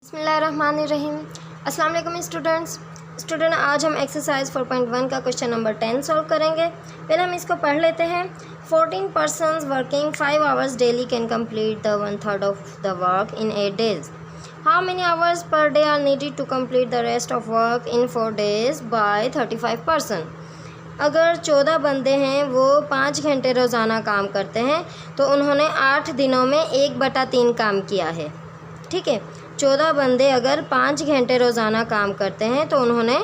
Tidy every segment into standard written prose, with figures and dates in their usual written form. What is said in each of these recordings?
बिस्मिल्लाहिर्रहमानिर्रहीम। अस्सलाम वालेकुम स्टूडेंट, आज हम एक्सरसाइज 4.1 का क्वेश्चन नंबर 10 सॉल्व करेंगे। पहले हम इसको पढ़ लेते हैं। 14 persons working 5 hours daily can complete the 1/3 of the work in 8 days। How many hours per day are needed to complete the rest of work in 4 days by 35%। अगर 14 बंदे हैं वो 5 घंटे रोज़ाना काम करते हैं तो उन्होंने 8 दिनों में 1/3 काम किया है। ठीक है, 14 बंदे अगर 5 घंटे रोज़ाना काम करते हैं तो उन्होंने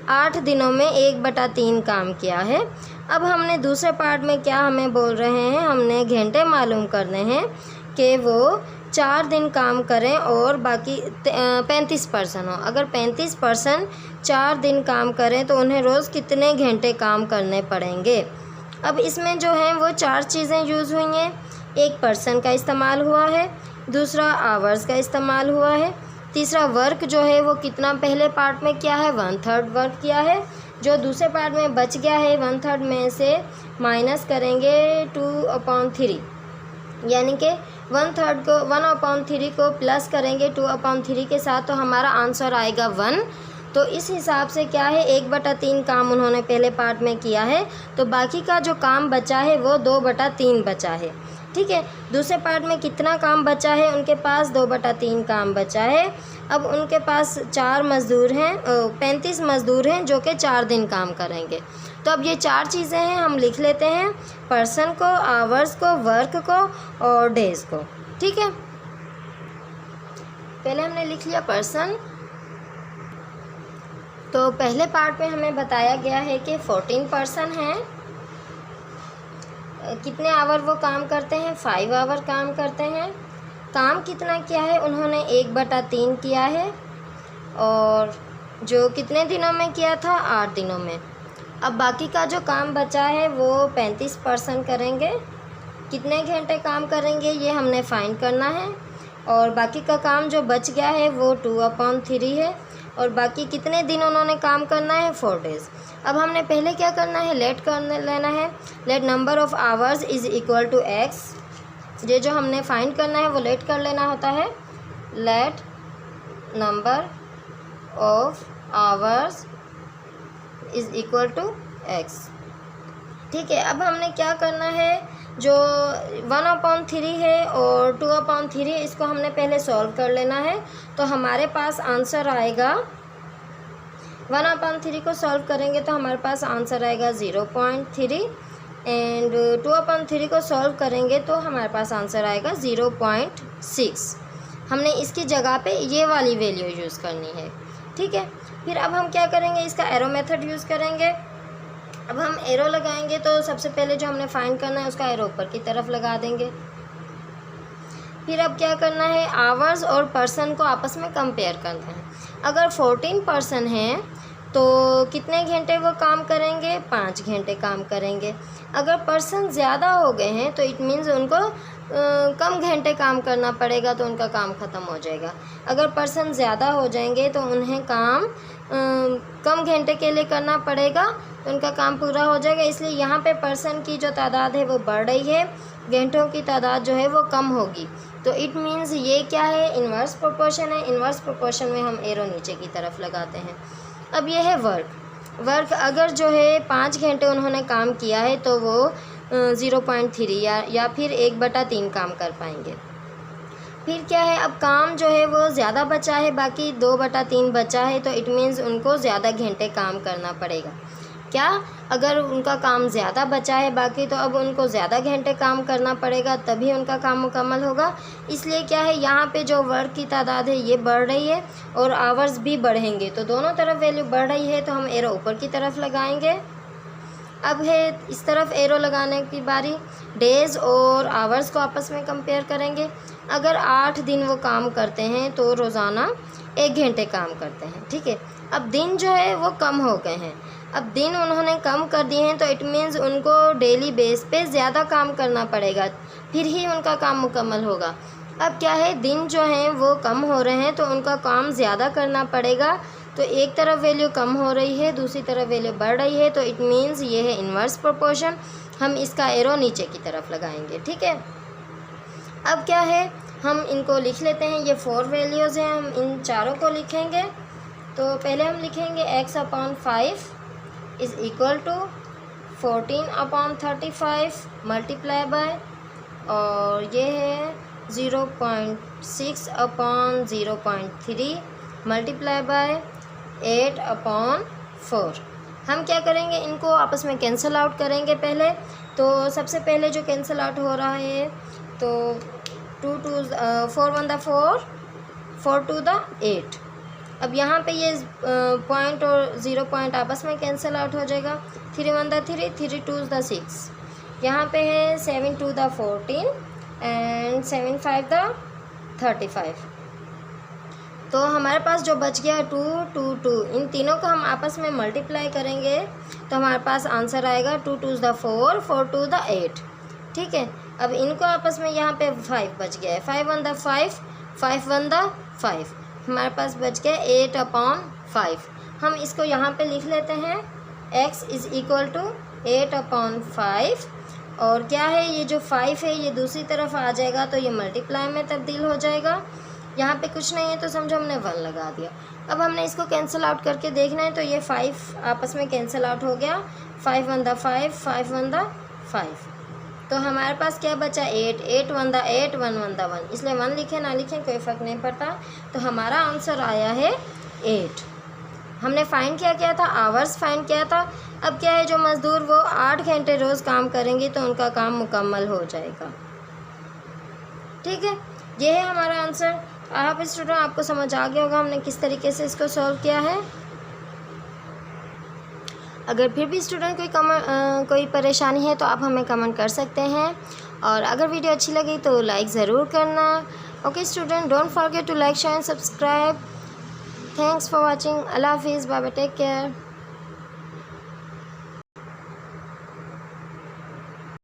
8 दिनों में 1/3 काम किया है। अब हमने दूसरे पार्ट में क्या हमें बोल रहे हैं, हमने घंटे मालूम करने हैं कि वो 4 दिन काम करें और बाकी 35% हो। अगर 35% 4 दिन काम करें तो उन्हें रोज़ कितने घंटे काम करने पड़ेंगे। अब इसमें जो है वो 4 चीज़ें यूज़ हुई हैं। एक पर्सन का इस्तेमाल हुआ है, दूसरा आवर्स का इस्तेमाल हुआ है, तीसरा वर्क जो है वो कितना पहले पार्ट में किया है 1/3 वर्क किया है। जो दूसरे पार्ट में बच गया है 1/3 में से माइनस करेंगे 2/3, यानी कि 1/3 को 1/3 को प्लस करेंगे 2/3 के साथ तो हमारा आंसर आएगा 1। तो इस हिसाब से क्या है 1/3 काम उन्होंने पहले पार्ट में किया है, तो बाकी का जो काम बचा है वो 2/3 बचा है। ठीक है, दूसरे पार्ट में कितना काम बचा है, उनके पास 2/3 काम बचा है। अब उनके पास 4 मज़दूर हैं, 35 मज़दूर हैं जो कि 4 दिन काम करेंगे। तो अब ये 4 चीज़ें हैं, हम लिख लेते हैं पर्सन को, आवर्स को, वर्क को और डेज़ को। ठीक है, पहले हमने लिख लिया पर्सन। तो पहले पार्ट में हमें बताया गया है कि 14 पर्सन हैं। कितने आवर वो काम करते हैं, 5 आवर काम करते हैं। काम कितना किया है उन्होंने 1/3 किया है, और जो कितने दिनों में किया था 8 दिनों में। अब बाकी का जो काम बचा है वो 35% करेंगे। कितने घंटे काम करेंगे ये हमने फाइंड करना है, और बाकी का काम जो बच गया है वो 2/3 है, और बाकी कितने दिन उन्होंने काम करना है 4 days। अब हमने पहले क्या करना है, लेट कर लेना है। Let number of hours is equal to x. ये जो हमने फाइंड करना है वो लेट कर लेना होता है। Let number of hours is equal to x. ठीक है, अब हमने क्या करना है, जो 1/3 है और 2/3 है इसको हमने पहले सॉल्व कर लेना है। तो हमारे पास आंसर आएगा 1/3 को सॉल्व करेंगे तो हमारे पास आंसर आएगा 0.3, एंड 2/3 को सॉल्व करेंगे तो हमारे पास आंसर आएगा 0.6। हमने इसकी जगह पे ये वाली वैल्यू यूज़ करनी है। ठीक है, फिर अब हम क्या करेंगे, इसका एरो मेथड यूज़ करेंगे। अब हम एरो लगाएंगे तो सबसे पहले जो हमने फाइंड करना है उसका एरो ऊपर की तरफ लगा देंगे। फिर अब क्या करना है, आवर्स और पर्सन को आपस में कंपेयर करना है। अगर 14 पर्सन हैं तो कितने घंटे वो काम करेंगे, 5 घंटे काम करेंगे। अगर पर्सन ज़्यादा हो गए हैं तो इट मीन्स उनको कम घंटे काम करना पड़ेगा, तो उनका काम ख़त्म हो जाएगा। अगर पर्सन ज़्यादा हो जाएंगे तो उन्हें काम कम घंटे के लिए करना पड़ेगा, तो उनका काम पूरा हो जाएगा। इसलिए यहाँ पे पर्सन की जो तादाद है वो बढ़ रही है, घंटों की तादाद जो है वो कम होगी। तो इट मीन्स ये क्या है, इन्वर्स प्रोपोर्शन है। इन्वर्स प्रोपोर्शन में हम एरो नीचे की तरफ लगाते हैं। अब ये है वर्क। अगर जो है 5 घंटे उन्होंने काम किया है तो वो 0.3 या फिर 1/3 काम कर पाएंगे। फिर क्या है, अब काम जो है वो ज़्यादा बचा है, बाकी 2/3 बचा है, तो इट मीन्स उनको ज़्यादा घंटे काम करना पड़ेगा। क्या, अगर उनका काम ज़्यादा बचा है बाकी, तो अब उनको ज़्यादा घंटे काम करना पड़ेगा, तभी उनका काम मुकम्मल होगा। इसलिए क्या है, यहाँ पे जो वर्क की तादाद है ये बढ़ रही है और आवर्स भी बढ़ेंगे, तो दोनों तरफ वैल्यू बढ़ रही है, तो हम एरो ऊपर की तरफ लगाएंगे। अब है इस तरफ एरो लगाने की बारी। डेज़ और आवर्स को आपस में कंपेयर करेंगे। अगर 8 दिन वो काम करते हैं तो रोज़ाना 1 घंटे काम करते हैं। ठीक है, अब दिन जो है वो कम हो गए हैं। अब दिन उन्होंने कम कर दिए हैं तो इट मीन्स उनको डेली बेस पे ज़्यादा काम करना पड़ेगा, फिर ही उनका काम मुकम्मल होगा। अब क्या है, दिन जो हैं वो कम हो रहे हैं तो उनका काम ज़्यादा करना पड़ेगा। तो एक तरफ वैल्यू कम हो रही है, दूसरी तरफ वैल्यू बढ़ रही है, तो इट मीन्स ये है इन्वर्स प्रोपोर्शन। हम इसका एरो नीचे की तरफ लगाएंगे। ठीक है, अब क्या है, हम इनको लिख लेते हैं। ये 4 वैल्यूज़ हैं, हम इन चारों को लिखेंगे। तो पहले हम लिखेंगे x/5 is equal to 14/35 multiply by, और ये है 0.6/0.3 मल्टीप्लाई बाय 8/4। हम क्या करेंगे, इनको आपस में कैंसिल आउट करेंगे पहले। तो सबसे पहले जो कैंसिल आउट हो रहा है, तो 4 1 4, 4 2 8। अब यहाँ पे ये पॉइंट और 0 पॉइंट आपस में कैंसिल आउट हो जाएगा। 3 1 3, 3 2 6। यहाँ पे है 7 2 14 एंड 7 5 35। तो हमारे पास जो बच गया 2 2 2, इन तीनों को हम आपस में मल्टीप्लाई करेंगे तो हमारे पास आंसर आएगा 2 2 4, 4 2 8। ठीक है, अब इनको आपस में यहाँ पे 5 बच गया है। 5 1 5, 5 1 5, हमारे पास बच गया 8/5। हम इसको यहाँ पे लिख लेते हैं, x इज़ इक्वल टू 8/5। और क्या है, ये जो 5 है ये दूसरी तरफ आ जाएगा तो ये मल्टीप्लाई में तब्दील हो जाएगा। यहाँ पे कुछ नहीं है तो समझो हमने 1 लगा दिया। अब हमने इसको कैंसिल आउट करके देखना है, तो ये 5 आपस में कैंसिल आउट हो गया। 5 1 5, 5 1 5। तो हमारे पास क्या बचा, 8 8 1 8, 1 1 1, इसलिए 1 लिखें ना लिखें कोई फ़र्क नहीं पड़ता। तो हमारा आंसर आया है 8। हमने फ़ाइंड किया था, आवर्स फाइंड किया था। अब क्या है, जो मज़दूर वो 8 घंटे रोज़ काम करेंगे तो उनका काम मुकम्मल हो जाएगा। ठीक है, ये है हमारा आंसर। आप स्टूडेंट, आपको समझ आ गया होगा हमने किस तरीके से इसको सॉल्व किया है। अगर फिर भी स्टूडेंट कोई परेशानी है तो आप हमें कमेंट कर सकते हैं, और अगर वीडियो अच्छी लगी तो लाइक ज़रूर करना। Okay student, don't forget to like, share and subscribe. Thanks for watching. अल्लाह हाफिज़, बाय बाय, टेक केयर।